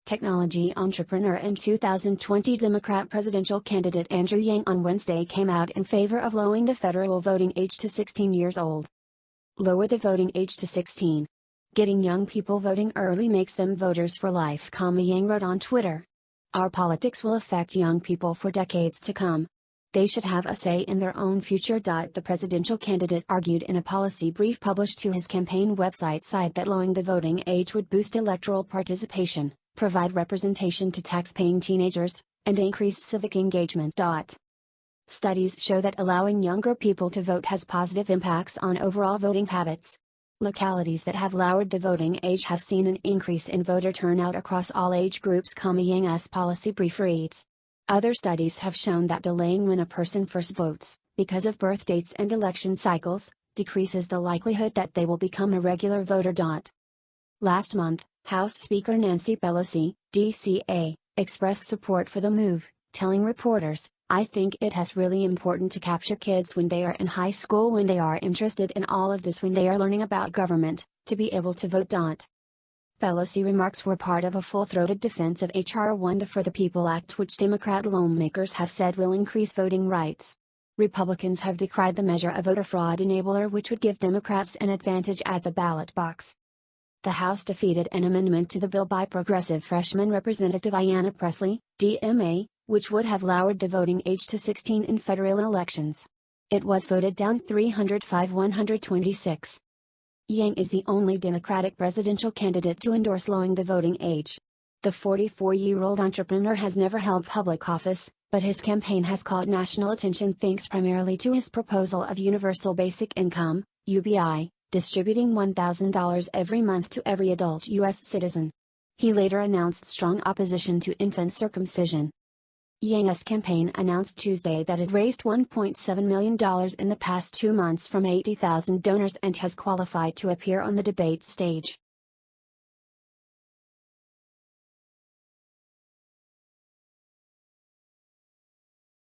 Technology entrepreneur and 2020 Democrat presidential candidate Andrew Yang on Wednesday came out in favor of lowering the federal voting age to 16 years old. Lower the voting age to 16. Getting young people voting early makes them voters for life, Yang wrote on Twitter. Our politics will affect young people for decades to come. They should have a say in their own future. The presidential candidate argued in a policy brief published to his campaign website that lowering the voting age would boost electoral participation, provide representation to tax-paying teenagers, and increase civic engagement. Studies show that allowing younger people to vote has positive impacts on overall voting habits. Localities that have lowered the voting age have seen an increase in voter turnout across all age groups, Yang's policy brief reads. Other studies have shown that delaying when a person first votes, because of birth dates and election cycles, decreases the likelihood that they will become a regular voter. Last month, House Speaker Nancy Pelosi, DCA, expressed support for the move, telling reporters, "I think it is really important to capture kids when they are in high school, when they are interested in all of this, when they are learning about government, to be able to vote." Pelosi remarks were part of a full-throated defense of H.R. 1, the For the People Act, which Democrat lawmakers have said will increase voting rights. Republicans have decried the measure, a voter fraud enabler which would give Democrats an advantage at the ballot box. The House defeated an amendment to the bill by progressive freshman Representative Ayanna Pressley, DMA, which would have lowered the voting age to 16 in federal elections. It was voted down 305-126. Yang is the only Democratic presidential candidate to endorse lowering the voting age. The 44-year-old entrepreneur has never held public office, but his campaign has caught national attention thanks primarily to his proposal of universal basic income, UBI, distributing $1,000 every month to every adult U.S. citizen. He later announced strong opposition to infant circumcision. Yang's campaign announced Tuesday that it raised $1.7 million in the past 2 months from 80,000 donors and has qualified to appear on the debate stage.